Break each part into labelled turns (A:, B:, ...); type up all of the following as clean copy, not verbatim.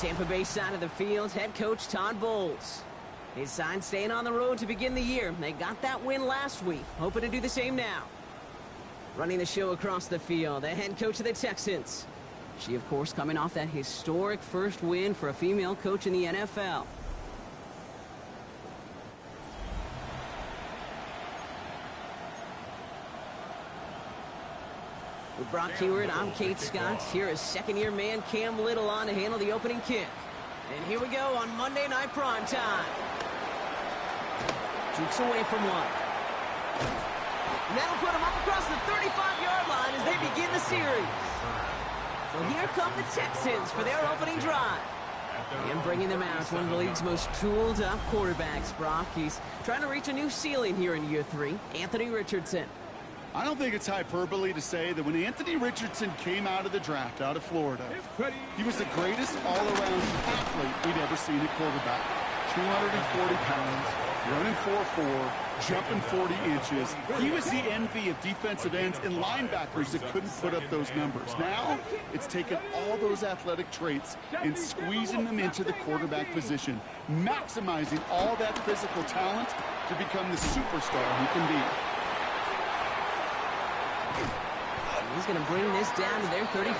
A: Tampa Bay side of the field, head coach Todd Bowles. His side staying on the road to begin the year. They got that win last week, hoping to do the same now. Running the show across the field, the head coach of the Texans. She, of course, coming off that historic first win for a female coach in the NFL. With Brock Heward, I'm Kate Scott. Here is second-year man Cam Little on to handle the opening kick. And here we go on Monday Night Prime Time. Jukes away from one. And that'll put him up across the 35-yard line as they begin the series. So here come the Texans for their opening drive. And bringing them out is one of the league's most tooled-up quarterbacks, Brock. He's trying to reach a new ceiling here in year 3. Anthony Richardson.
B: I don't think it's hyperbole to say that when Anthony Richardson came out of the draft out of Florida, he was the greatest all-around athlete we'd ever seen at quarterback. 240 pounds, running 4.4, jumping 40 inches. He was the envy of defensive ends and linebackers that couldn't put up those numbers. Now, it's taken all those athletic traits and squeezing them into the quarterback position, maximizing all that physical talent to become the superstar he can be.
A: He's going to bring this down to their 35.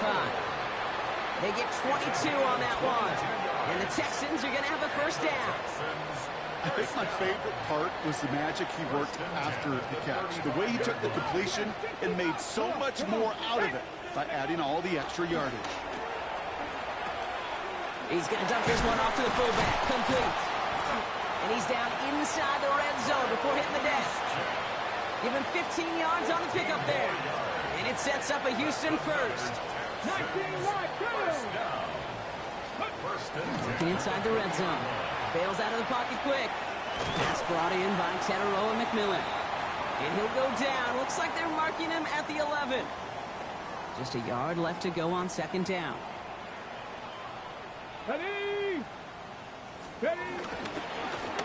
A: They get 22 on that one. And the Texans are going to have a first down.
B: I think my favorite part was the magic he worked after the catch. The way he took the completion and made so much more out of it by adding all the extra yardage.
A: He's going to dump this one off to the fullback. Complete. And he's down inside the red zone before hitting the deck. Give him 15 yards on the pickup there. And it sets up a Houston first. Looking inside the red zone. Bails out of the pocket quick. Pass brought in by Teteroa McMillan. And he'll go down. Looks like they're marking him at the 11. Just a yard left to go on second down.
C: Ready!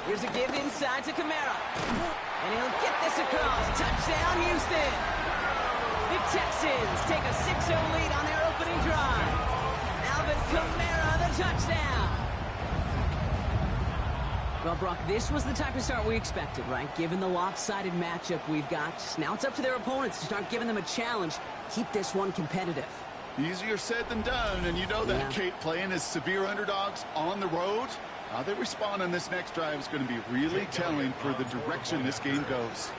A: Here's a give inside to Kamara. And he'll get this across. Touchdown, Houston. The Texans take a 6-0 lead on their opening drive. Alvin Kamara, the touchdown. Well, Brock, this was the type of start we expected, right? Given the lopsided matchup we've got, now it's up to their opponents to start giving them a challenge. Keep this one competitive.
B: Easier said than done, and you know that, Kate, playing as severe underdogs on the road. How they respond on this next drive is going to be really telling for the direction this game goes.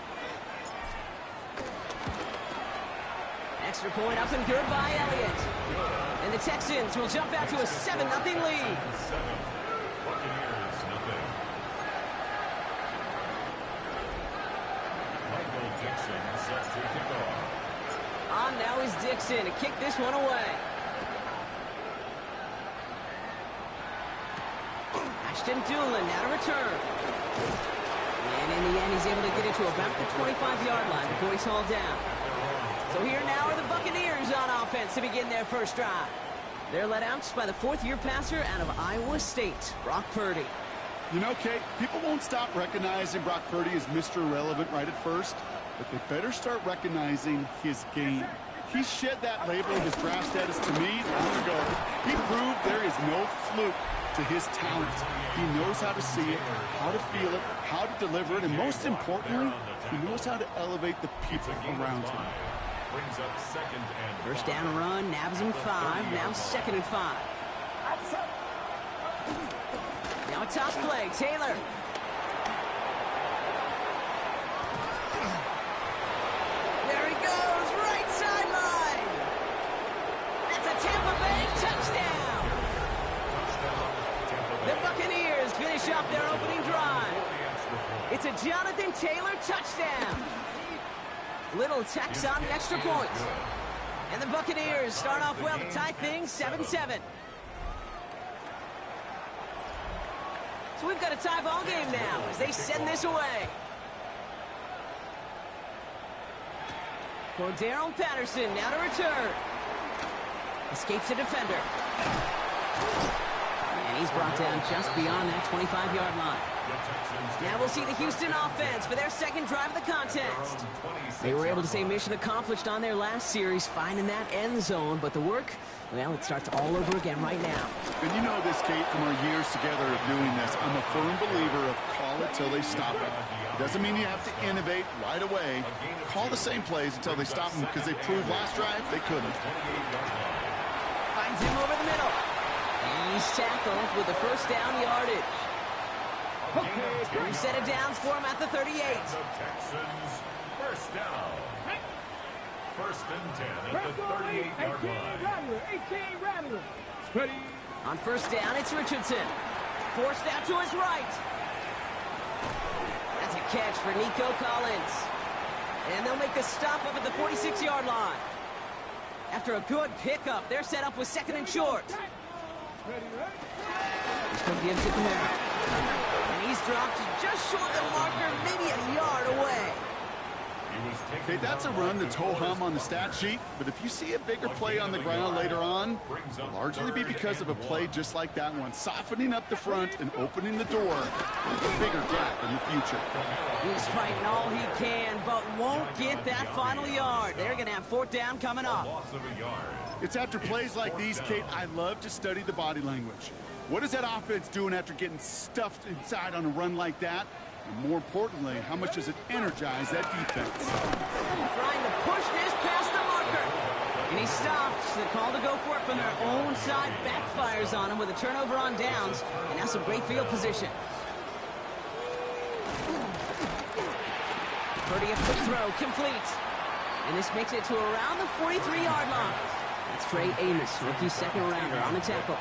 A: Extra point up and good by Elliott. And the Texans will jump out to a 7-0 lead. On now is Dixon to kick this one away. Ashton Doolin now to return. And in the end, he's able to get it to about the 25-yard line before he's hauled down. So here now are the Buccaneers on offense to begin their first drive. They're led out by the fourth-year passer out of Iowa State, Brock Purdy.
B: You know, Kate, people won't stop recognizing Brock Purdy as Mr. Irrelevant right at first, but they better start recognizing his game. He shed that label of his draft status to me long ago. He proved there is no fluke to his talent. He knows how to see it, how to feel it, how to deliver it, and most importantly, he knows how to elevate the people around him.
A: First down run, nabs him 5, now 2nd and 5. Now a toss play, Taylor. There he goes, right sideline. That's a Tampa Bay touchdown. The Buccaneers finish off their opening drive. It's a Jonathan Taylor touchdown. Little tacks on the extra point. And the Buccaneers start off well to tie things 7-7. So we've got a tie ball game now as they send this away. Cordero Patterson now to return. Escapes a defender. And he's brought down just beyond that 25-yard line. Now we'll see the Houston offense for their second drive of the contest. They were able to say mission accomplished on their last series, finding that end zone, but the work, well, it starts all over again right now.
B: And you know this, Kate, from our years together of doing this. I'm a firm believer of call it till they stop it. It doesn't mean you have to innovate right away. Call the same plays until they stop them, because they proved last drive they couldn't.
A: Finds him over the middle. And he's tackled with the first down yardage. Reset it down for him at the 38.
C: The Texans first down. First and 10 at the 38-yard line.
A: On first down, it's Richardson. Forced out to his right. That's a catch for Nico Collins. And they'll make the stop up at the 46-yard line. After a good pickup, they're set up with second and short. He's going to give to Kamara. And he's dropped just short of the marker, maybe a yard away.
B: Okay, that's a run that's ho-hum on the stat sheet, but if you see a bigger play on the ground later on, it'll largely be because of a play just like that one, softening up the front and opening the door for a bigger gap in the future.
A: He's fighting all he can, but won't get that final yard. They're going to have fourth down coming up.
B: It's after plays like these, Kate, I love to study the body language. What is that offense doing after getting stuffed inside on a run like that? And more importantly, how much does it energize that defense?
A: Trying to push this past the marker. And he stops. The call to go for it from their own side backfires on him with a turnover on downs. And that's some great field position. Purdy, a quick throw, complete. And this makes it to around the 43-yard line. That's Trey Amos, rookie second rounder on the tackle.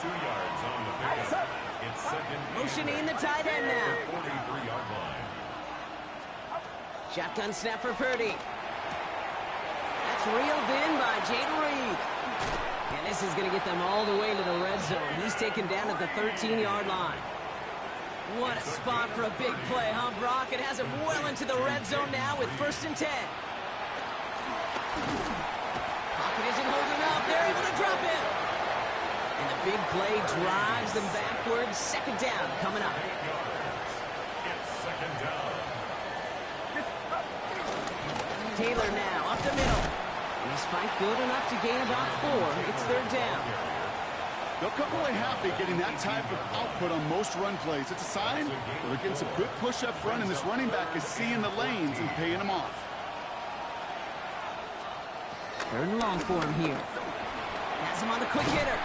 C: 2 yards on the pickup. It's second.
A: Motioning the tight end now.
C: 43-yard line.
A: Shotgun snap for Purdy. That's reeled in by Jaden Reed. And this is going to get them all the way to the red zone. He's taken down at the 13-yard line. What a spot for a big play, huh, Brock? It has him well into the red zone now with first and 10. Pocket isn't holding up. They're able to drop it. And the big play drives them backwards. Second down coming up.
C: It's second down.
A: Taylor now up the middle. And he's fight good enough to gain about 4. It's third down.
B: They'll come away happy getting that type of output on most run plays. It's a sign that they're getting some good push up front, and this running back is seeing the lanes and paying them off.
A: Third and long for him here. Has him on the quick hitter.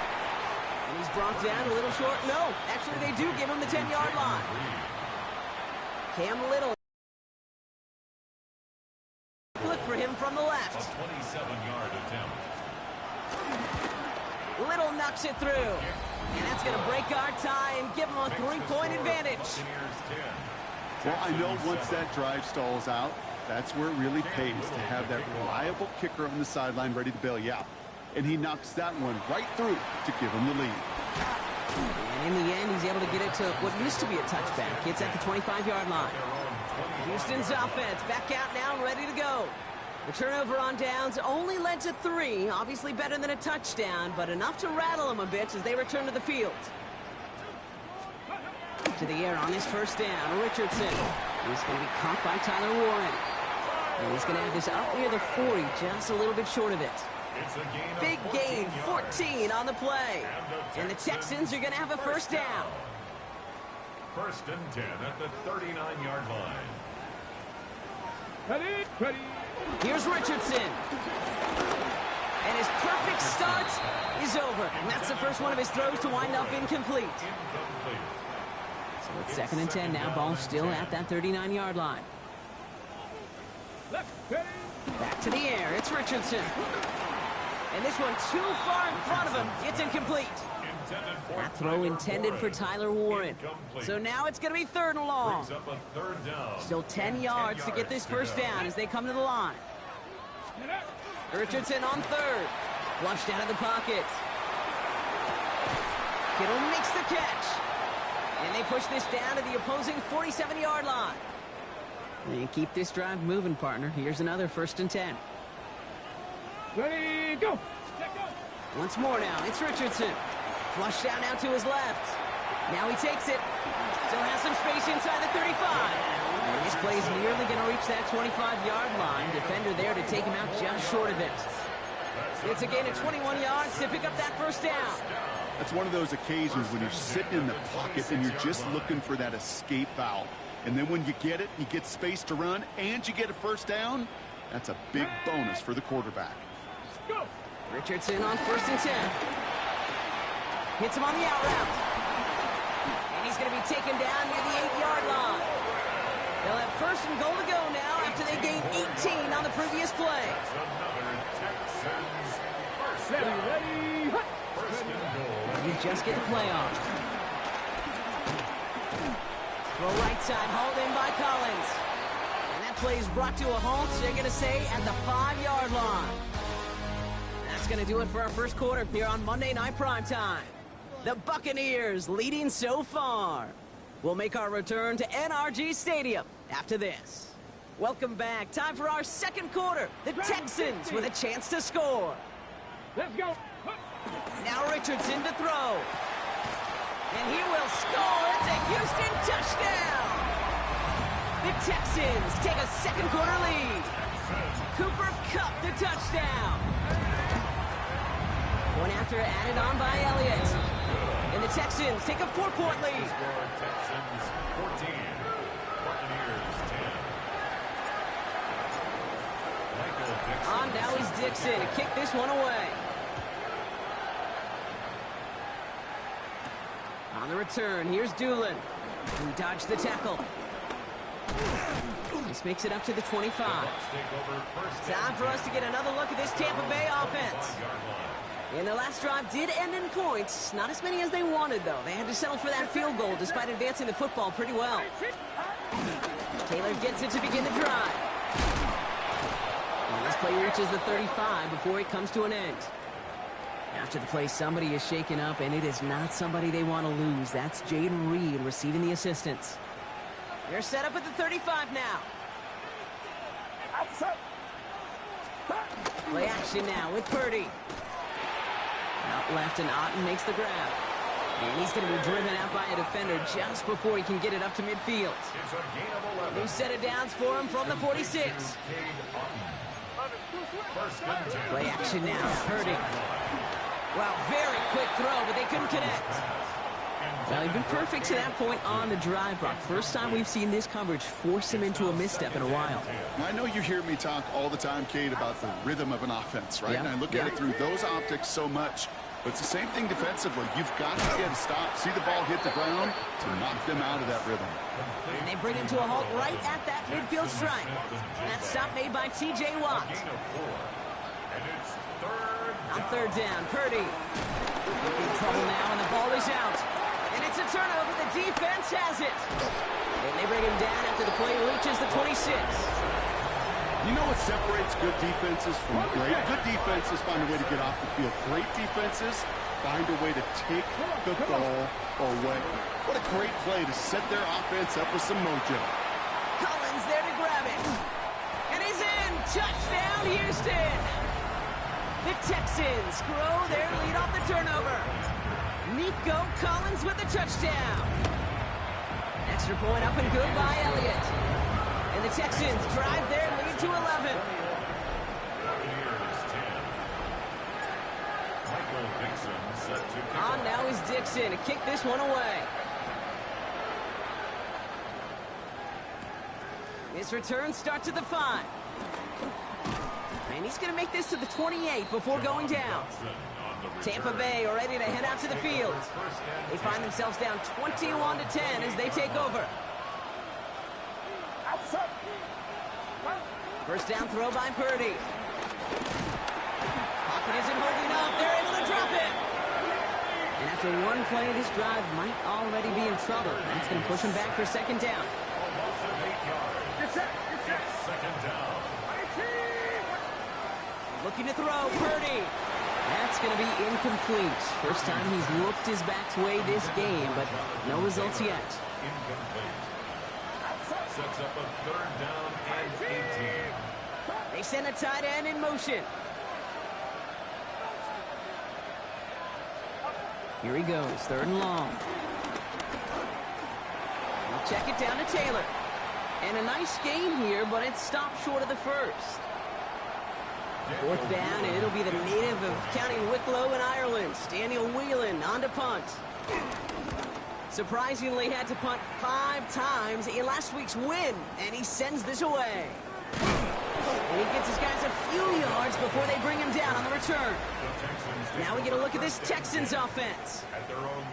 A: And he's brought down a little short. No, actually they do give him the 10-yard line. Cam Little. Look for him from the left.
C: A 27-yard attempt.
A: Little knocks it through. And that's going to break our tie and give him a 3-point advantage.
B: Well, I know once that drive stalls out, that's where it really pays to have that reliable kicker on the sideline ready to bail you out. And he knocks that one right through to give him the lead.
A: And in the end, he's able to get it to what used to be a touchback. It's at the 25-yard line. Houston's offense back out now, ready to go. The turnover on downs only led to 3. Obviously better than a touchdown, but enough to rattle them a bit as they return to the field. To the air on his first down, Richardson. He's going to be caught by Tyler Warren. And he's going to have this up near the 40, just a little bit short of it. Big gain, 14 on the play. And the Texans are going to have a first down.
C: First and 10 at the 39-yard line.
D: Ready.
A: Here's Richardson. And his perfect start is over. And that's the first one of his throws to wind up incomplete. So it's second and 10 now. Ball still at that 39-yard line. Back to the air. It's Richardson. And this one too far in front of him. It's incomplete. That throw intended for Tyler Warren. So now it's going to be third and long. Still 10 yards to get this first down as they come to the line. Richardson on third. Flushed out of the pocket. Kittle makes the catch. And they push this down to the opposing 47-yard line. And keep this drive moving, partner. Here's another first and 10.
D: Ready, go.
A: Once more now, it's Richardson. Flushed out now to his left. Now he takes it. Still has some space inside the 35. And this play is nearly going to reach that 25-yard line. Defender there to take him out just short of it. It's a gain of 21 yards to pick up that first down.
B: That's one of those occasions when you're sitting in the pocket and you're just looking for that escape valve. And then when you get it, you get space to run, and you get a first down. That's a big bonus for the quarterback.
A: Richardson on 1st and 10. Hits him on the out route. And he's going to be taken down near the 8-yard line. They'll have 1st and goal to go now after they gained 18 on the previous play. And you just get the play on. Throw right side, hauled in by Collins. And that play is brought to a halt, so they're going to say at the 5-yard line. That's going to do it for our first quarter here on Monday Night Primetime. The Buccaneers leading so far. We'll make our return to NRG Stadium after this. Welcome back. Time for our second quarter. The Texans with a chance to score.
D: Let's go.
A: Now Richardson to throw. And he will score. It's a Houston touchdown. The Texans take a second quarter lead. Cooper Kupp the touchdown. One after added on by Elliott. And the Texans take a 4-point lead.
C: Texans 14, Buccaneers 10.
A: On now is Dixon to kick this one away. On the return, here's Doolin, who dodged the tackle. This makes it up to the 25. Time for us to get another look at this Tampa Bay offense. And their last drive did end in points. Not as many as they wanted, though. They had to settle for that field goal despite advancing the football pretty well. Taylor gets it to begin the drive. And this play reaches the 35 before it comes to an end. After the play, somebody is shaken up, and it is not somebody they want to lose. That's Jaden Reed receiving the assistance. They're set up at the 35 now. Play action now with Purdy. Out left, and Otten makes the grab. And he's going to be driven out by a defender just before he can get it up to midfield. New set of downs for him from the 46. Play action now, Purdy. Wow, very quick throw, but they couldn't connect. Well, he's been perfect to that point on the drive, Brock. First time we've seen this coverage force him into a misstep in a while.
B: I know you hear me talk all the time, Kate, about the rhythm of an offense, right?
A: Yeah.
B: And I look at it through those optics so much. But it's the same thing defensively. You've got to get a stop, see the ball hit the ground to knock them out of that rhythm.
A: And they bring him to a halt right at that midfield stripe. That stop made by T.J. Watt. On third down, Purdy. In trouble now, and the ball is out. And it's a turnover. The defense has it. And they bring him down after the play reaches the 26.
B: You know what separates good defenses from great? Good defenses find a way to get off the field. Great defenses find a way to take the ball away. What a great play to set their offense up with some mojo.
A: Collins there to grab it. And he's in. Touchdown, Houston. The Texans grow their lead off the turnover. Nico Collins with the touchdown. Extra point up and good by Elliott. And the Texans drive their lead to 11. On now is Dixon to kick this one away. His return starts at the 5. And he's going to make this to the 28 before going down. Tampa Bay are ready to head out to the field. They find themselves down 21-10 as they take over. First down throw by Purdy. Pocket isn't holding up. They're able to drop it. And after one play, this drive might already be in trouble. That's going to push him back for second down. Looking to throw, Purdy. That's going to be incomplete. First time he's looked his back's way this game, but no results yet.
C: Incomplete. Sets up a third down and 18.
A: They send a tight end in motion. Here he goes, third and long. check it down to Taylor. And a nice game here, but it stopped short of the first. Fourth down, and it'll be the native of County Wicklow in Ireland, Daniel Whelan, on to punt. Surprisingly had to punt 5 times in last week's win, and he sends this away. And he gets his guys a few yards before they bring him down on the return. Now we get a look at this Texans offense.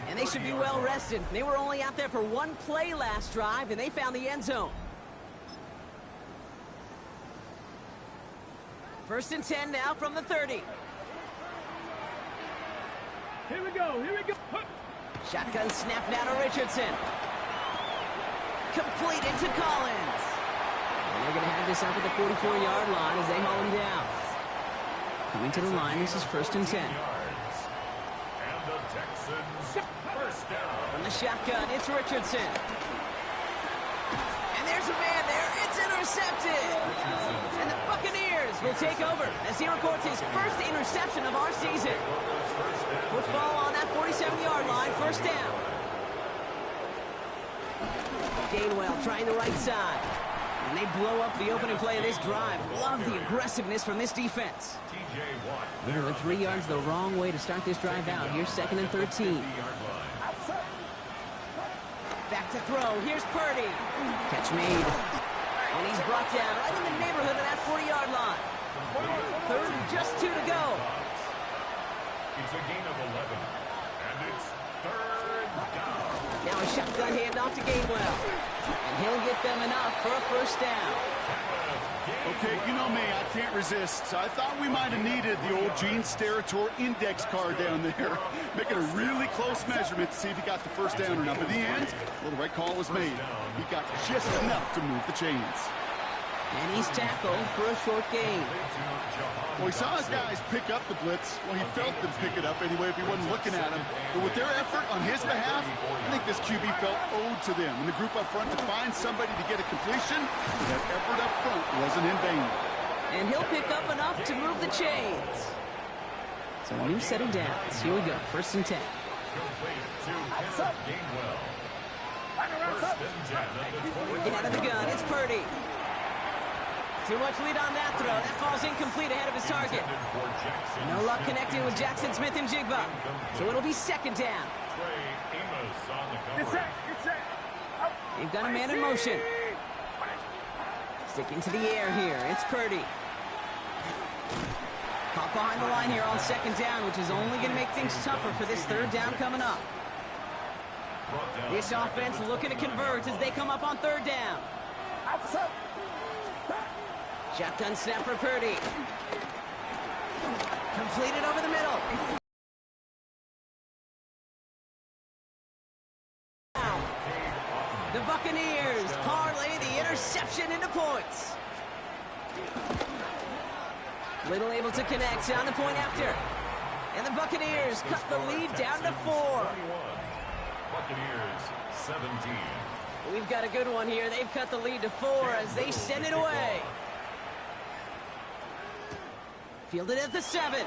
A: And they should be well rested. They were only out there for 1 play last drive, and they found the end zone. First and 10 now from the 30.
D: Here we go, here we go.
A: Shotgun snap now to Richardson. Completed to Collins. And they're going to have this up at the 44-yard line as they haul him down. Coming to the line, this is first and 10.
C: And the Texans first down.
A: From the shotgun, it's Richardson. And there's a man there. It's intercepted. And the Buccaneers will take over as he records his first interception of our season. Football on that 47-yard line, first down. Gainwell trying the right side. And they blow up the opening play of this drive. Love the aggressiveness from this defense. They're with 3 yards the wrong way to start this drive out. Here's second and 13. Back to throw. Here's Purdy. Catch made. And he's brought down right in the neighborhood of that 40-yard line. Third and just 2 to go.
C: It's a gain of 11. And it's third down.
A: Now a shotgun handoff to Gainwell. And he'll get them enough for a first down.
B: Okay, you know me, I can't resist. I thought we might have needed the old Gene Steratore index card down there. Making a really close measurement to see if he got the first down or not. But in the end, well, the right call was made. He got just enough to move the chains.
A: And he's tackled for a short gain.
B: Well, he saw his guys pick up the blitz. Well, he felt them pick it up anyway if he wasn't looking at him. But with their effort on his behalf, I think this QB felt owed to them. And the group up front to find somebody to get a completion, that effort up front wasn't in vain.
A: And he'll pick up enough to move the chains. So a new set of downs. Here we go, first and 10. Working out of the gun, it's Purdy. Too much lead on that throw. That falls incomplete ahead of his target. No luck connecting with Jackson Smith and Jigba. So it'll be second down. They've got a man in motion. Stick into the air here. It's Purdy. Caught behind the line here on second down, which is only going to make things tougher for this third down coming up. This offense looking to convert as they come up on third down. Shotgun snap for Purdy. Completed over the middle. The Buccaneers parlay the interception into points. Little able to connect on the point after. And the Buccaneers cut the lead down to 4.
C: Buccaneers 17.
A: We've got a good one here. They've cut the lead to 4 as they send it away. Fielded at the 7.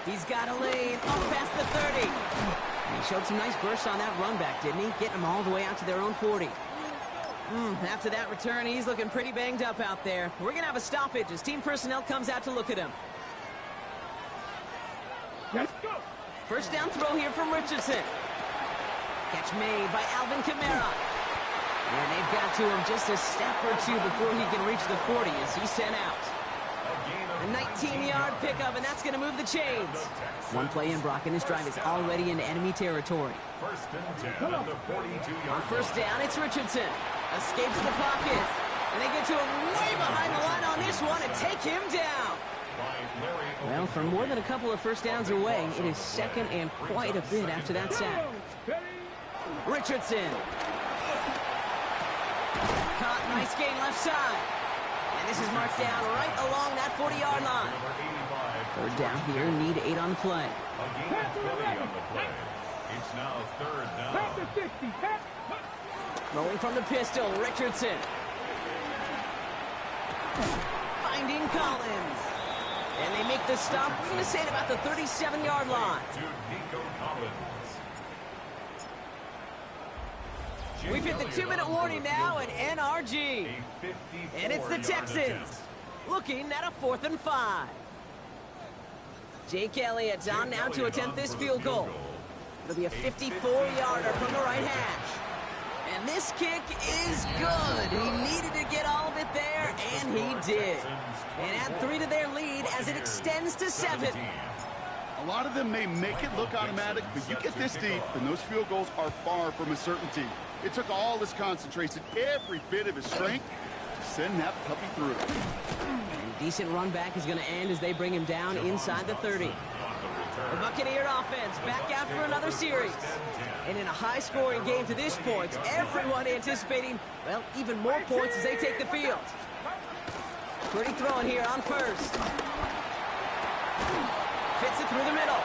A: He's got a lane up past the 30. And he showed some nice bursts on that run back, didn't he? Getting them all the way out to their own 40. After that return, he's looking pretty banged up out there. We're going to have a stoppage as team personnel comes out to look at him.
D: Let's go.
A: First down throw here from Richardson. Catch made by Alvin Kamara. And they've got to him just a step or two before he can reach the 40 as he's sent out. A 19-yard pickup, and that's going to move the chains. One play in, Brock, and this drive is already into enemy territory.
C: First and 10 at the 42-yard
A: On first down, it's Richardson. Escapes the pocket. And they get to him way behind the line on this one and take him down. Well, for more than a couple of first downs away, it is second and quite a bit after that sack. Richardson. Caught, nice gain left side. And this is marked down right along that 40-yard line. Third down here, need 8 on the play.
C: It's now third down.
A: Rolling from the pistol, Richardson. Finding Collins. And they make the stop, we're going to say at about the 37-yard line. We've hit the 2-minute warning now at NRG. And it's the Texans looking at a 4th and 5. Jake Elliott's on now to attempt this field goal. It'll be a 54-yarder from the right hash. And this kick is good. He needed to get all of it there, and he did. And add 3 to their lead as it extends to 7.
B: A lot of them may make it look automatic, but you get this deep, and those field goals are far from a certainty. It took all his concentration, every bit of his strength, to send that puppy through.
A: And decent run back is going to end as they bring him down inside the 30. The Buccaneer offense back out for another series. And in a high-scoring game to this point, everyone anticipating, well, even more points as they take the field. Pretty throwing here on first. Fits it through the middle.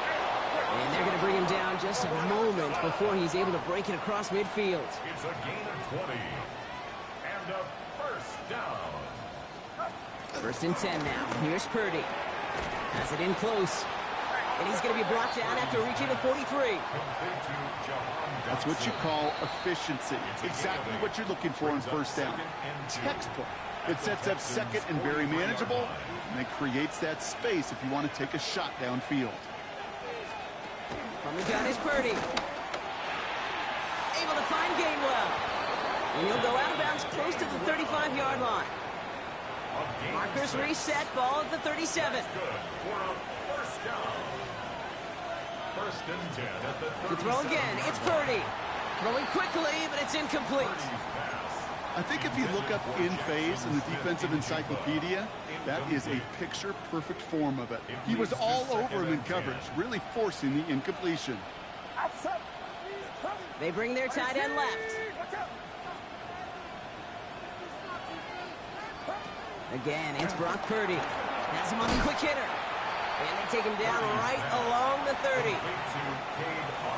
A: And they're going to bring him down just a moment before he's able to break it across midfield.
C: It's a gain of 20. And a first down.
A: 1st and 10 now. Here's Purdy. Has it in close. And he's going to be brought down after reaching the 43.
B: That's what you call efficiency. Exactly what you're looking for on first down. Textbook. It sets up second and very manageable, and it creates that space if you want to take a shot downfield.
A: From the gun is Purdy. Able to find Gainwell. And he'll go out of bounds close to the 35-yard line. Markers reset, ball at the 37.
C: First and 10 at the
A: To throw again, it's Purdy. Throwing quickly, but it's incomplete.
B: I think if you look up in phase in the defensive encyclopedia, that is a picture-perfect form of it. He was all over him in coverage, really forcing the incompletion.
A: They bring their tight end left. Again, it's Brock Purdy. Has him on the quick hitter. And they take him down right along the 30.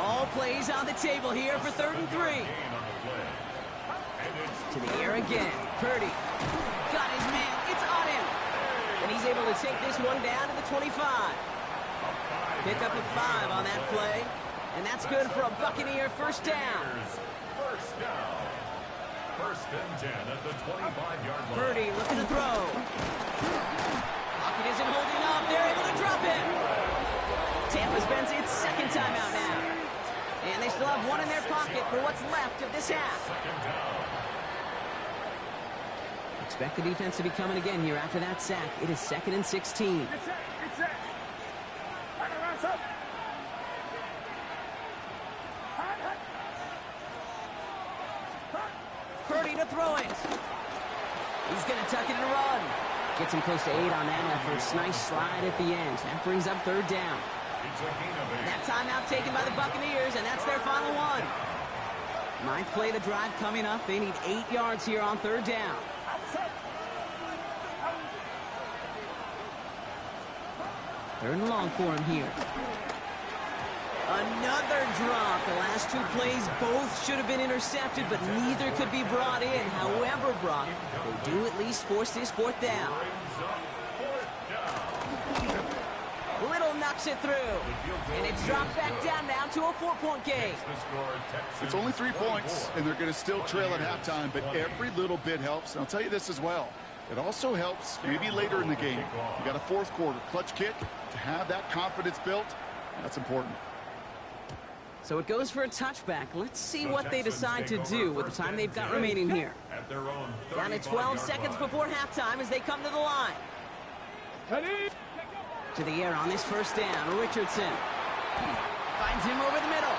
A: All plays on the table here for 3rd and 3. To the air again. Purdy. Got his man. It's on him. And he's able to take this one down to the 25. Pick up a 5 on that play. And that's good for a Buccaneer first down.
C: First down. 1st and 10 at the 25-yard line.
A: Purdy looking to throw. Lockett isn't holding up. They're able to drop him. Tampa spends its 2nd timeout now. And they still have 1 in their pocket for what's left of this half. Expect the defense to be coming again here after that sack. It is 2nd and 16. Purdy to throw it. He's going to tuck it and run. Gets him close to 8 on that effort. Nice slide at the end. That brings up 3rd down. That timeout taken by the Buccaneers, and that's their final one. 9th play of the drive coming up. They need 8 yards here on 3rd down. 3rd and long for him here. Another drop. The last 2 plays both should have been intercepted, but neither could be brought in. However, Brock, they do at least force this 4th down. Little knocks it through. And it's dropped back down now to a 4-point game.
B: It's only 3 points, and they're going to still trail at halftime, but every little bit helps. And I'll tell you this as well. It also helps maybe later in the game. You got a 4th quarter clutch kick to have that confidence built. That's important.
A: So it goes for a touchback. Let's see what they decide to do with the time they've got remaining here. Down to 12 seconds before halftime as they come to the line. To the air on this first down. Richardson finds him over the middle.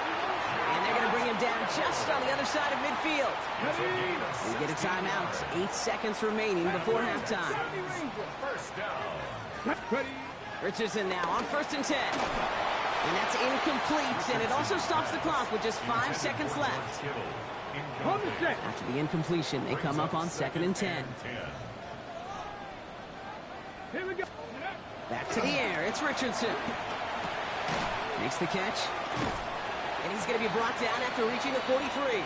A: And they're going to bring him down just on the other side of midfield. We get a timeout. 8 seconds remaining before halftime. Richardson now on 1st and 10. And that's incomplete, and it also stops the clock with just 5 seconds left. After the incompletion, they come up on 2nd and 10.
D: Here we go.
A: Back to the air, it's Richardson. Makes the catch. And he's going to be brought down after reaching the 43.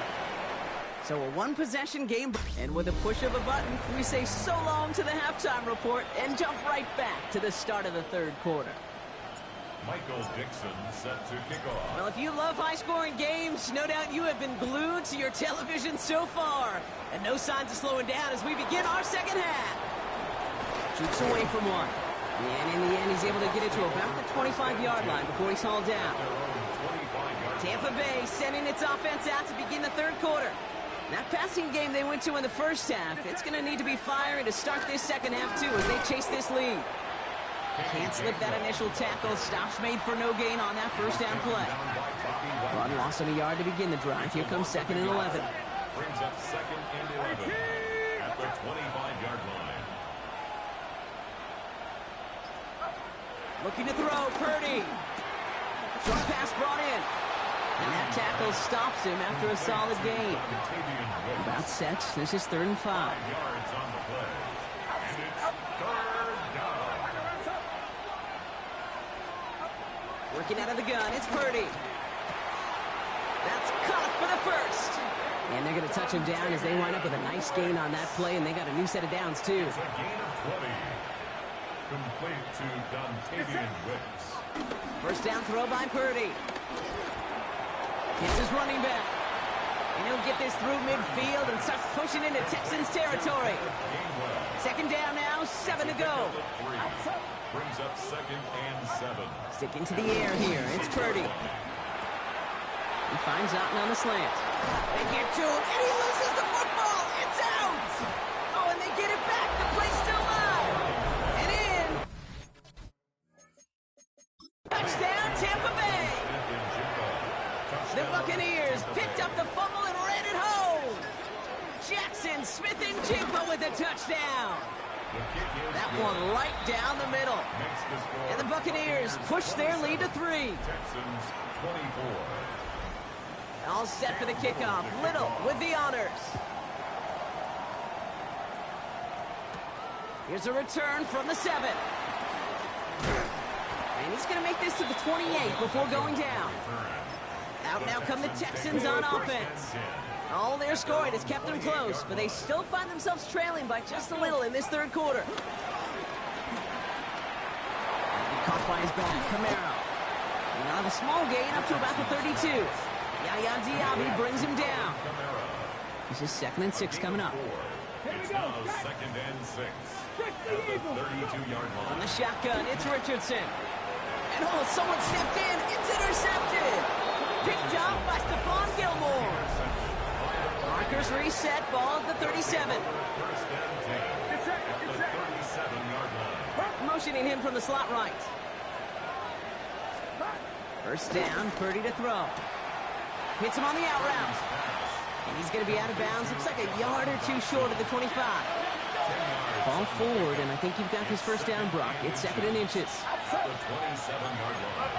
A: So a 1-possession game. And with a push of a button, we say so long to the halftime report and jump right back to the start of the 3rd quarter.
C: Michael Dixon set to kick off.
A: Well, if you love high-scoring games, no doubt you have been glued to your television so far. And no signs of slowing down as we begin our second half. Shoots away from one. And in the end, he's able to get it to about the 25-yard line before he's hauled down. Tampa Bay sending its offense out to begin the third quarter. That passing game they went to in the first half, it's going to need to be firing to start this second half, too, as they chase this lead. Can't slip that initial tackle. Stops made for no gain on that first down play. Run loss of a yard to begin the drive. Here comes second and 11.
C: Brings up second and 11 at the 25-yard line.
A: Looking to throw, Purdy. Short pass brought in. And that tackle stops him after a solid gain. About set. This is 3rd and 5.
C: Yards on the play. And it's 3rd down.
A: Working out of the gun, it's Purdy. That's caught for the first. And they're going to touch him down as they wind up with a nice gain on that play, and they got a new set of downs, too.
C: It's a gain of 20. Complete to Dontavian Wicks.
A: First down throw by Purdy. Hits his running back. And he'll get this through midfield and starts pushing into Texans territory. Second down now, 7 to go.
C: Brings up second and 7.
A: Sticking to the air here, it's Purdy. He finds Otten on the slant. They get to him, and he loses the football. It's out. Oh, and they get it back. The play's still live. And in. Touchdown, Tampa Bay. The Buccaneers picked up the fumble and ran it home. Jackson, Smith, and Jigba with a touchdown. That one right down the middle. And the Buccaneers push their lead to 3.
C: Texans 24.
A: All set for the kickoff. Little with the honors. Here's a return from the 7. And he's going to make this to the 28 before going down. Out now come the Texans on offense. All their scoring has kept them close, but they still find themselves trailing by just a little in this third quarter. Caught by his back, Camaro. And now have a small gain up to about the 32. Yaya Diaby brings him down. This is 2nd and 6 coming up.
C: It's now 2nd and 6 at the 32-yard line.
A: On the shotgun, it's Richardson. And oh, someone stepped in. It's intercepted. Picked up by Stephon Gilmore. Markers reset, ball at the 37.
C: First and 10 at the 37-yard line.
A: Motioning him from the slot right. First down, Purdy to throw. Hits him on the out route. And he's going to be out of bounds. Looks like a yard or two short of the 25. Fall forward, and I think you've got this first down, Brock. It's 2nd and inches.
C: At the 27-yard line.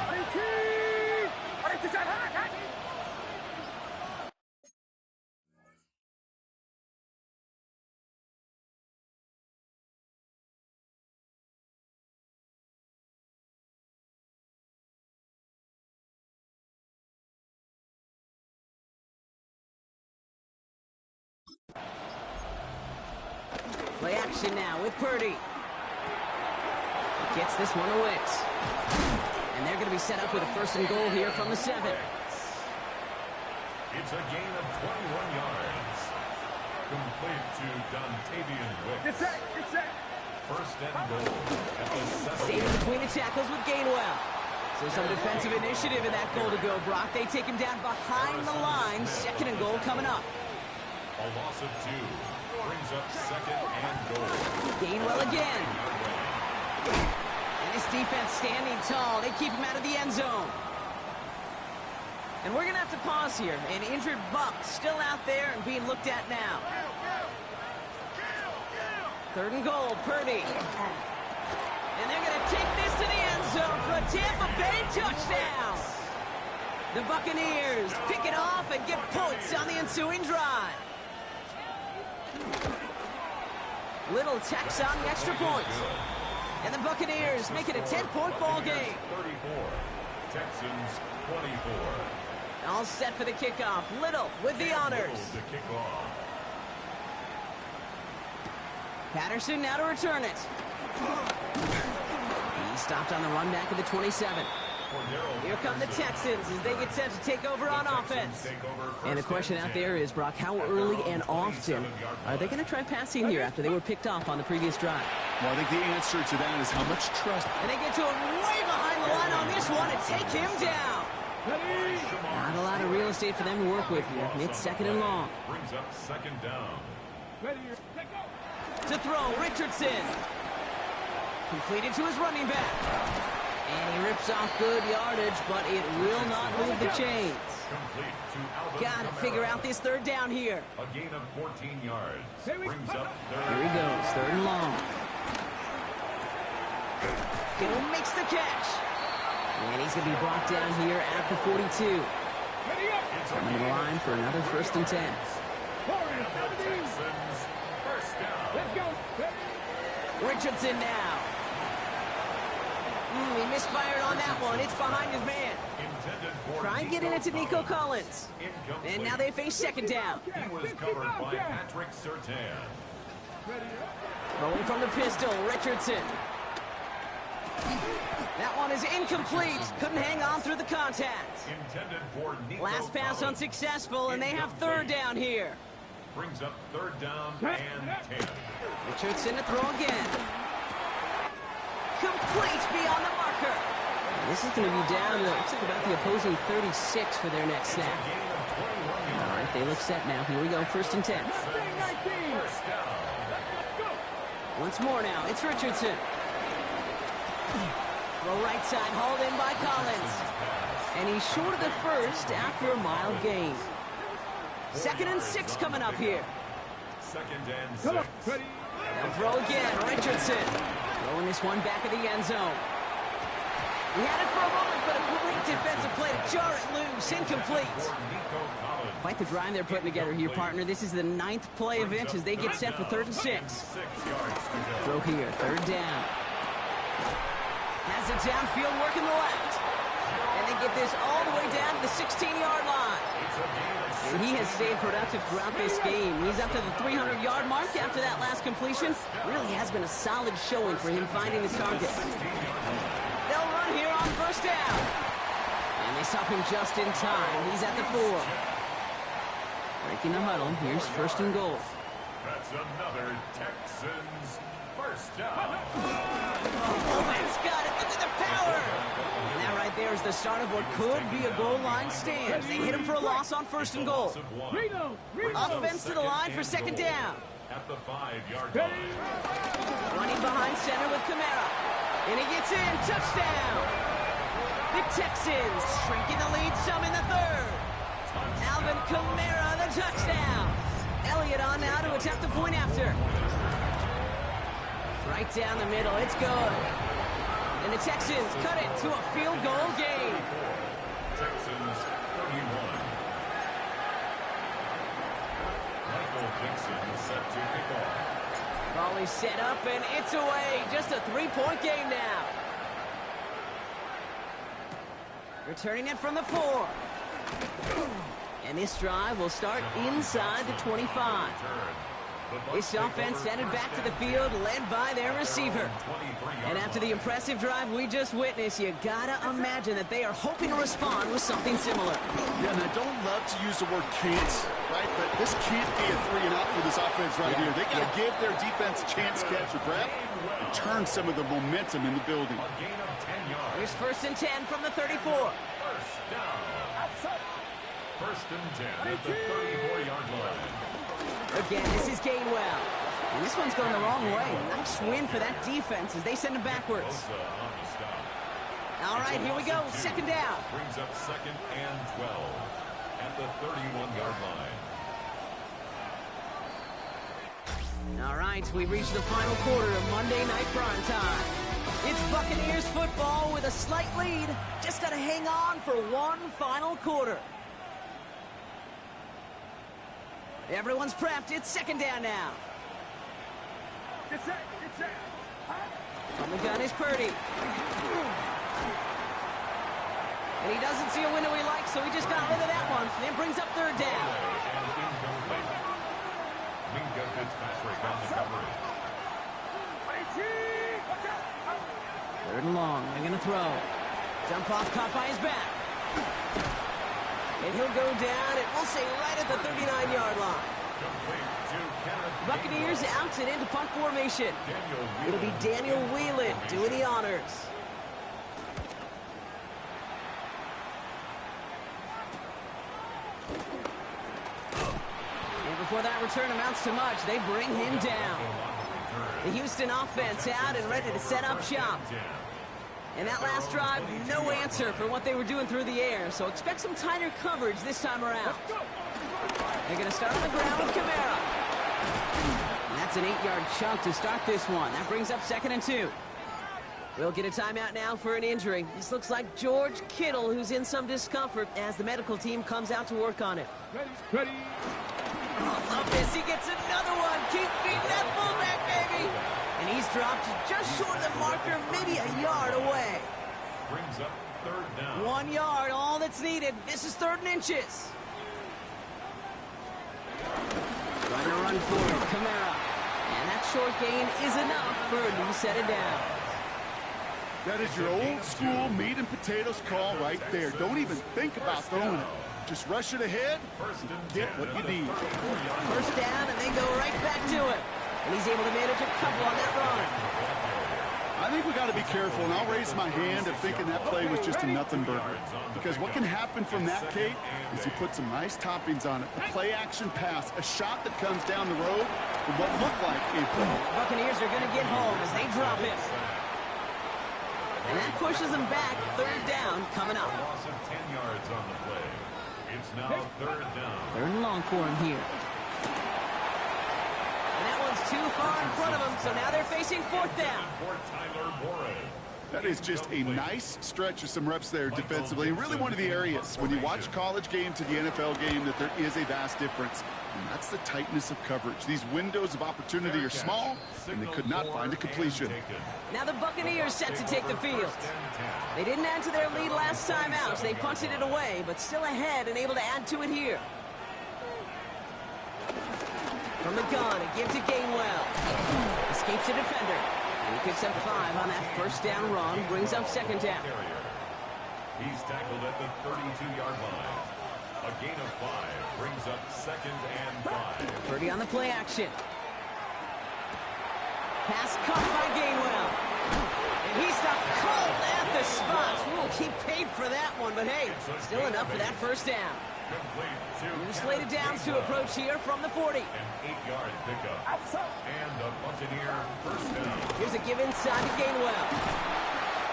A: Play action now with Purdy. Gets this one to Wicks. And they're going to be set up with a 1st and goal here from the 7.
C: It's a gain of 21 yards. Complete to Dontavian Wicks. First and goal at the 7.
A: Staying between the tackles with Gainwell. So some defensive initiative in that goal to go, Brock. They take him down behind the line. 2nd and goal coming up.
C: A loss of 2. Brings up 2nd and goal.
A: Gainwell again. And his defense standing tall. They keep him out of the end zone. And we're going to have to pause here. An injured Buck still out there and being looked at now. 3rd and goal, Purdy. And they're going to take this to the end zone for a Tampa Bay touchdown. The Buccaneers pick it off and get points on the ensuing drive. Little tacks on the extra point. And the Buccaneers make it a 10-point ball game.
C: 34. Texans 24.
A: All set for the kickoff. Little with the honors.
C: To kick off.
A: Patterson now to return it. He stopped on the run back of the 27. Here come the Texans as they get set to take over on offense. And the question out there is, Brock, how early and often are they going to try passing here after they were picked off on the previous drive?
B: Well, I think the answer to that is how much trust.
A: And they get to him way behind the line on this one and take him down. Not a lot of real estate for them to work with here. It's second and long.
C: Brings up second down.
A: To throw, Richardson. Completed to his running back. And he rips off good yardage, but it will not move the chains. Got to figure out this third down here.
C: A gain of 14 yards. Brings up third.
A: Here he goes, third and long. Kittle makes the catch. And he's going to be brought down here at the 42. Coming to the line for another first and 10.
C: Texans, first down.
A: Richardson now. He misfired on that one. It's behind his man. Try and get in it to Nico Collins. And now they face second down.
C: He was covered by Patrick Surtain.
A: Throwing from the pistol, Richardson. That one is incomplete. Couldn't hang on through the contact.
C: Intended for Nico
A: Last pass
C: Collins.
A: unsuccessful, and they have third down here.
C: Brings up third down and 10.
A: Richardson to throw again. Complete beyond the marker. And this is going to be down to, looks like about the opposing 36 for their next snap. All right, they look set now. Here we go, first and 10.
C: First down.
A: Once more now, it's Richardson. Throw right side, hauled in by Collins. And he's short of the first after a mild gain. Second and 6 coming up here.
C: Second and 6.
A: They'll throw again, Richardson. Throwing this one back of the end zone. He had it for a moment, but a great defensive play to jar it loose. Incomplete. Quite the drive they're putting together here, partner. This is the 9th play of it as they get set for third and 6. Throw here, third down. Has it downfield, working the left. And they get this all the way down to the 16-yard line. And he has stayed productive throughout this game. He's up to the 300-yard mark after that last completion. Really has been a solid showing for him finding his target. They'll run here on first down. And they stop him just in time. He's at the 4. Breaking the huddle. Here's first and goal.
C: That's another Texans first down.
A: Bowman's got it. Look at the power. And that right there is the start of what could be a goal line stand. They hit him for a loss on first and goal. Offense to the line for second down.
C: At the 5-yard line.
A: Running behind center with Kamara. And he gets in. Touchdown. The Texans shrinking the lead some in the third. Alvin Kamara, the touchdown. Elliott on now to attempt the point after. Right down the middle. It's good. And the Texans cut it to a field goal game.
C: Texans 31. Michael Dixon set to kick off.
A: Ball is set up and it's away. Just a 3-point game now. Returning it from the 4. And this drive will start inside the 25. This offense headed back to the field, led by their receiver. And after the impressive drive we just witnessed, you gotta imagine that they are hoping to respond with something similar.
B: Yeah, and I don't love to use the word can't, right? But this can't be a 3 and out for this offense right here. They got to give their defense a chance to catch a breath and turn some of the momentum in the building.
C: A gain of 10 yards.
A: Here's first and 10 from the 34.
C: First down. First and 10 at the 34-yard line.
A: Again, this is Gainwell. And this one's going the wrong way. Nice win for that defense as they send him backwards. All right, here we go. Second down.
C: Brings up second and 12 at the 31-yard line.
A: All right, we reached the final quarter of Monday Night Prime Time. It's Buccaneers football with a slight lead. Just got to hang on for one final quarter. Everyone's prepped. It's second down now. From the gun is Purdy. And he doesn't see a window he likes, so he just got rid of that one. Then brings up third down.
C: Minka Fitzpatrick on the coverage.
A: Third and long. They're going to throw. Jump off caught by his back. And he'll go down, and we'll say right at the 39-yard line. Buccaneers out and into punt formation. It'll be Daniel Whelan doing the honors. And before that return amounts to much, they bring him down. The Houston offense out and ready to set up shop. And that last drive, no answer for what they were doing through the air, so expect some tighter coverage this time around. They're going to start on the ground with Kamara. And that's an 8-yard chunk to start this one. That brings up 2nd and 2. We'll get a timeout now for an injury. This looks like George Kittle, who's in some discomfort as the medical team comes out to work on it.
D: Ready.
A: Oh, love this. He gets another one. Keep feeding that fullback, baby. And he's dropped just short of the marker, maybe a yard away.
C: Brings up 3rd down.
A: 1 yard, all that's needed. This is 3rd and inches. Trying to run forward, Kamara. And that short gain is enough for a new set of downs.
B: That is your old school meat and potatoes call right there. Don't even think about throwing it. Just rush it ahead and get what you need.
A: First down, and they go right back to it. And he's able to manage a couple on that run.
B: I think we got to be careful, and I'll raise my hand of thinking that play was just a nothing burger. Because what can happen from that, Kate, is you put some nice toppings on it. A play-action pass, a shot that comes down the road from what looked like a play.
A: Buccaneers are going to get home as they drop it. And that pushes them back. 3rd down coming up.
C: Loss of 10 yards on the play. It's now 3rd down.
A: 3rd and long for him here. And that one's too far in front of them, so now they're facing 4th down.
C: For Tyler Morris.
B: That is just a nice stretch of some reps there defensively. Really one of the areas when you watch college game to the NFL game that there is a vast difference. And that's the tightness of coverage. These windows of opportunity are small, and they could not find a completion.
A: Now the Buccaneers set to take the field. They didn't add to their lead last time out, so they punted it away, but still ahead and able to add to it here. From the gun, a give to Gainwell. Escapes a defender. And he picks up 5 on that first down run, brings up 2nd down.
C: He's tackled at the 32-yard line. A gain of 5 brings up 2nd and 5.
A: Purdy on the play action. Pass caught by Gainwell. And he stopped cold at the spot. We'll keep paid for that one, but hey, still enough for that first down. New slated downs to approach here from the 40.
C: An 8-yard pickup. And a Buccaneer first down.
A: Here's a give inside to Gainwell.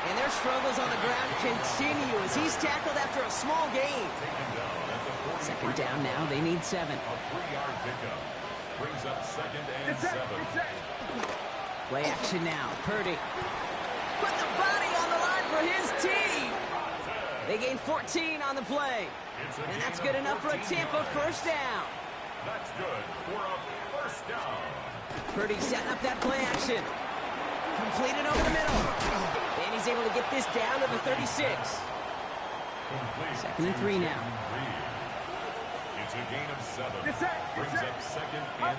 A: And their struggles on the ground continue as he's tackled after a small gain.
C: Taken down at the
A: 2nd down now, they need 7.
C: A 3-yard pickup. Brings up 2nd and 7.
A: Play action now, Purdy. Put the body on the line for his team. They gain 14 on the play. And that's good enough for a Tampa first down.
C: That's good for a first down.
A: Purdy setting up that play action. Completed over the middle. And he's able to get this down to the 36. 2nd and 3 now.
C: It's a gain of 7. Brings up 2nd and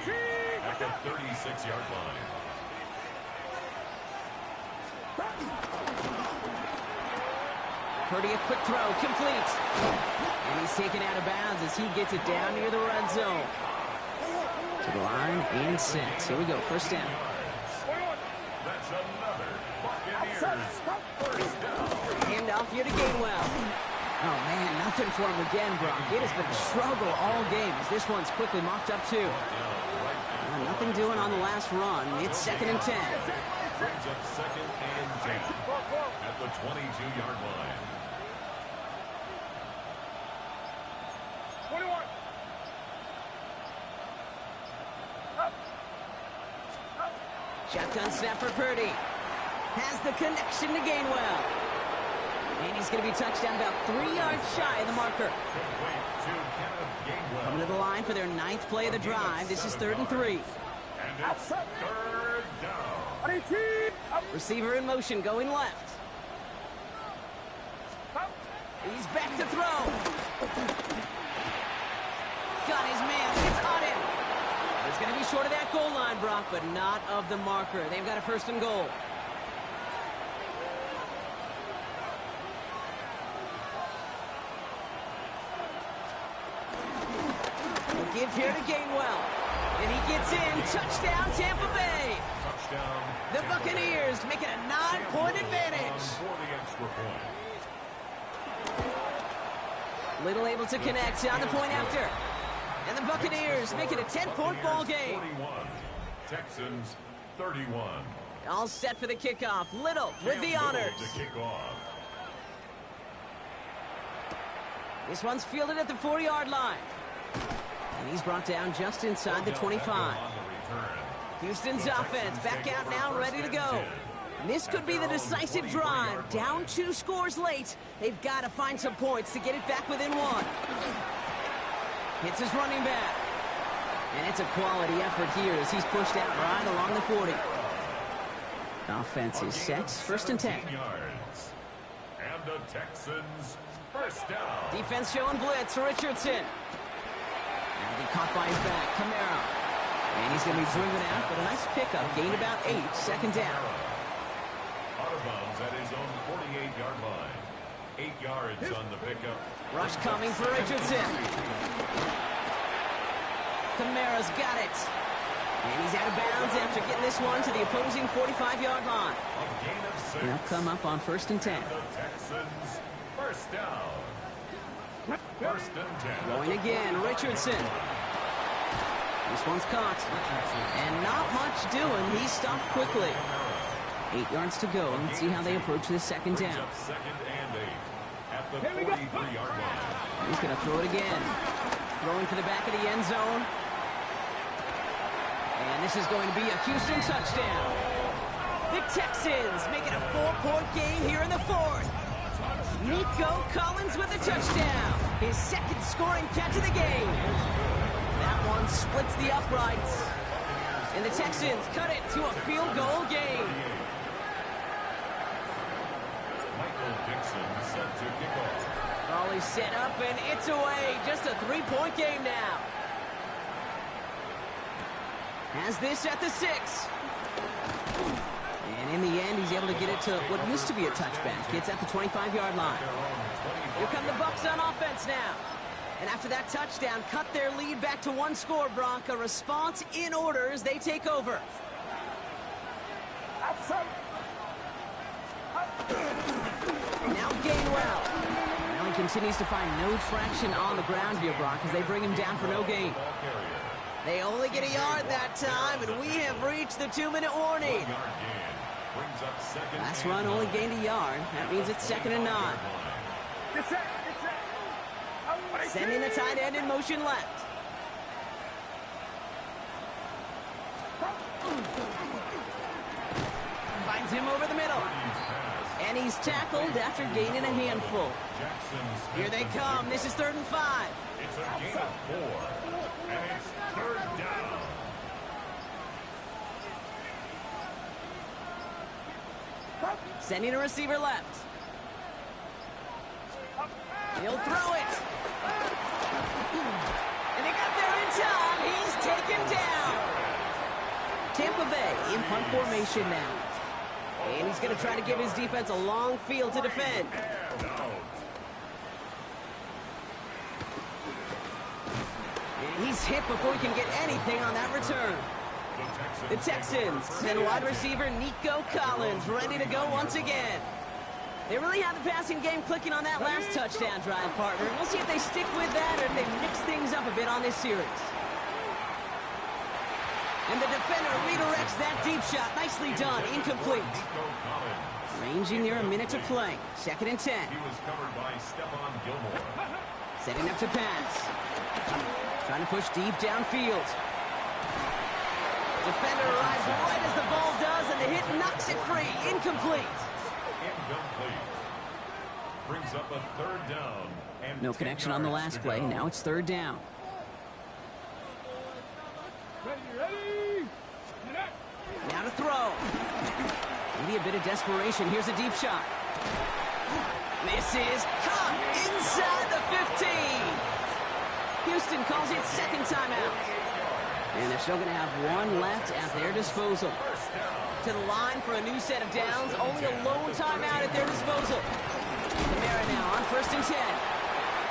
C: 3 at the 36-yard line.
A: Purdy a quick throw, complete. And he's taken out of bounds as he gets it down near the red zone. To the line and set. Here we go, first down.
C: That's another Buccaneers first down.
A: Hand off here to Gainwell. Oh man, nothing for him again, Brock. It has been a struggle all game as this one's quickly mocked up too. Nothing doing on the last run. It's 2nd and 10.
C: Brings up 2nd and 10 at the 22-yard line.
D: 21.
A: Shotgun snap for Purdy. Has the connection to Gainwell. And he's going to be touched down about 3 yards shy of the marker. Coming to the line for their 9th play of the drive. This is 3rd and 3.
C: And it's 3rd down.
A: Receiver in motion, going left. He's back to throw. Got his man. It's on him. It's going to be short of that goal line, Brock, but not of the marker. They've got a 1st and goal. give here to Gainwell. And he gets in. Touchdown, Tampa Bay.
C: Touchdown.
A: The Buccaneers make it a 9-point advantage.
C: For the extra point.
A: Little able to connect on the point after. And the Buccaneers make it a 10-point ball game.
C: 41. Texans 31.
A: All set for the kickoff. Little with the honors.
C: To kick off.
A: This one's fielded at the 40-yard line. And he's brought down just inside the 25. Houston's offense back out now, ready to go. This could be the decisive drive. Down 2 scores late. They've got to find some points to get it back within 1. Hits his running back. And it's a quality effort here as he's pushed out right along the 40. Offense is set. First and 10.
C: Yards. And the Texans first down.
A: Defense showing blitz. Richardson. And be caught by his back. Kamara. And he's going to be driven out, but a nice pickup. Gain about 8. Second down.
C: Out of bounds at his own 48-yard line. 8 yards on the pickup.
A: Rush coming for Richardson. Kamara's got it. And he's out of bounds after getting this one to the opposing 45-yard line.
C: A gain of 6.
A: They'll come up on first and 10.
C: The Texans first down. First and 10.
A: Going again, Richardson. This one's caught. And not much doing. He's stopped quickly. 8 yards to go. Let's see how they approach this second down.
C: Second and 8 at the 43-yard line.
A: He's going to throw it again. Throwing to the back of the end zone. And this is going to be a Houston touchdown. The Texans make it a 4-point game here in the 4th. Nico Collins with a touchdown. His second scoring catch of the game. That one splits the uprights. And the Texans cut it to a field goal game.
C: Michael Dixon set to kick off.
A: Raleigh set up and it's away. Just a 3-point game now. Has this at the 6. And in the end, he's able to get it to what used to be a touchback. It's at the 25-yard line. Here come the Bucs on offense now. And after that touchdown, cut their lead back to 1 score, Brock. A response in order as they take over. Now Gainwell. Well, he continues to find no traction on the ground here, Brock, as they bring him down for no gain. They only get a yard that time, and we have reached the 2-minute warning. Last run only gained a yard. That means it's second and 9. Sending the tight end in motion left. Finds him over the middle. And he's tackled after gaining a handful. Here they come. This is 3rd and 5.
C: It's a gain of 4. And it's 3rd down.
A: Sending a receiver left. He'll throw it. And they got there in time. He's taken down. Tampa Bay in punt formation now. And he's going to try to give his defense a long field to defend. And he's hit before he can get anything on that return. The Texans send wide receiver Nico Collins ready to go once again. They really have the passing game clicking on that last touchdown drive, partner. We'll see if they stick with that or if they mix things up a bit on this series. And the defender redirects that deep shot. Nicely done. Incomplete. Ranging near a minute to play. 2nd and 10.
C: He was covered by Stephon Gilmore.
A: Setting up to pass. Trying to push deep downfield. Defender arrives right as the ball does, and the hit knocks it free. Incomplete.
C: Incomplete. Brings up a 3rd down. And
A: No connection on the last play. Now it's 3rd down.
D: Ready?
A: Now to throw. Maybe a bit of desperation. Here's a deep shot. This is caught inside the 15. Houston calls it 2nd timeout. And they're still going to have 1 left at their disposal. To the line for a new set of downs. Only a lone timeout at their disposal. Kamara now on 1st and 10.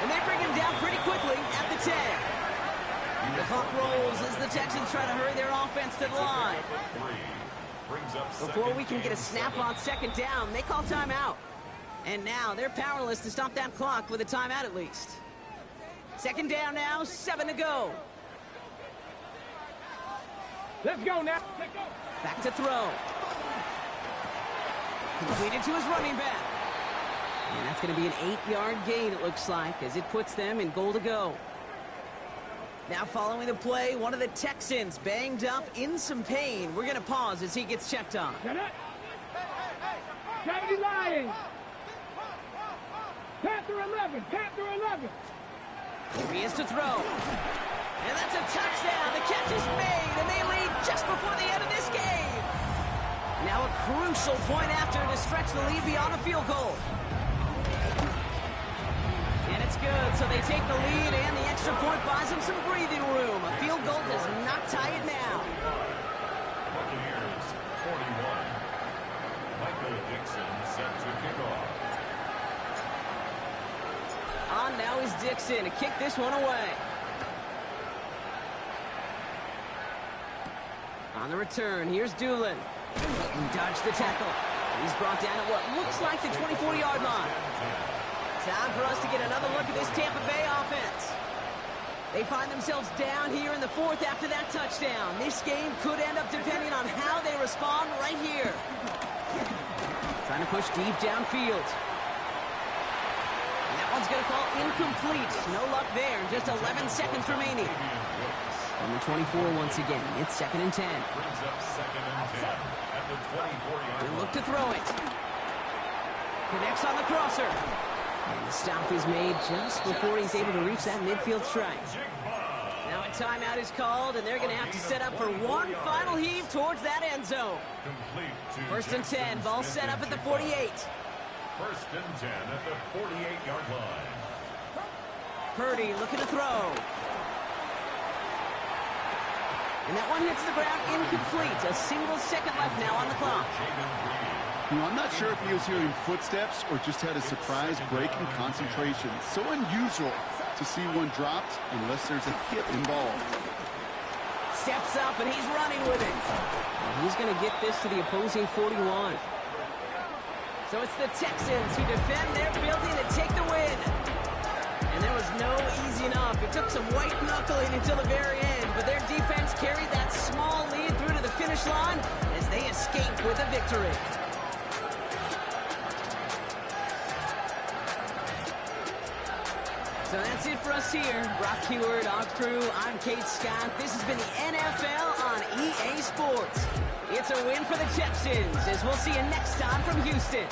A: And they bring him down pretty quickly at the 10. Clock rolls as the Texans try to hurry their offense to the line. Before we can get a snap on second down, they call timeout. And now they're powerless to stop that clock with a timeout at least. Second down now, 7 to go.
D: Let's go now. Let's go.
A: Back to throw. Completed to his running back. And that's going to be an 8-yard gain, it looks like, as it puts them in goal to go. Now following the play, one of the Texans banged up in some pain. We're going to pause as he gets checked on.
D: Cavity Lions. Panther 11. Panther 11.
A: Here he is to throw. And that's a touchdown. The catch is made, and they lead just before the end of this game. Now a crucial point after to stretch the lead beyond the field goal. And it's good, so they take the lead, and the extra point buys them some breathing room. A field goal does not tie it now.
C: Buccaneers 41. Michael Dixon set to kick off.
A: On now is Dixon to kick this one away. On the return, here's Doolin. He dodged the tackle. He's brought down at what looks like the 24-yard line. Time for us to get another look at this Tampa Bay offense. They find themselves down here in the fourth after that touchdown. This game could end up depending on how they respond right here. Trying to push deep downfield. And that one's going to fall incomplete. No luck there. Just 11 seconds remaining. On the 24 once again. It's 2nd and 10.
C: Brings up 2nd and 10 at the 24-yard
A: They
C: line.
A: look to throw it. Connects on the crosser. And the stop is made just before he's able to reach that midfield strike. Now a timeout is called, and they're going to have to set up for one final heave towards that end zone.
C: Complete to
A: 1st and 10. Ball set up at the 48.
C: 1st and 10 at the 48-yard line.
A: Purdy looking to throw. And that one hits the ground incomplete. A single second left now on the clock.
B: You know, I'm not sure if he was hearing footsteps or just had a surprise break in concentration. So unusual to see one dropped unless there's a hit involved.
A: Steps up, and he's running with it. And he's going to get this to the opposing 41. So it's the Texans who defend their building and take the win. And there was no easy enough. It took some white knuckling until the very end, but their defense carried that small lead through to the finish line as they escape with a victory. So that's it for us here. Brock Heward, our crew, I'm Kate Scott. This has been the NFL on EA Sports. It's a win for the Texans, as we'll see you next time from Houston.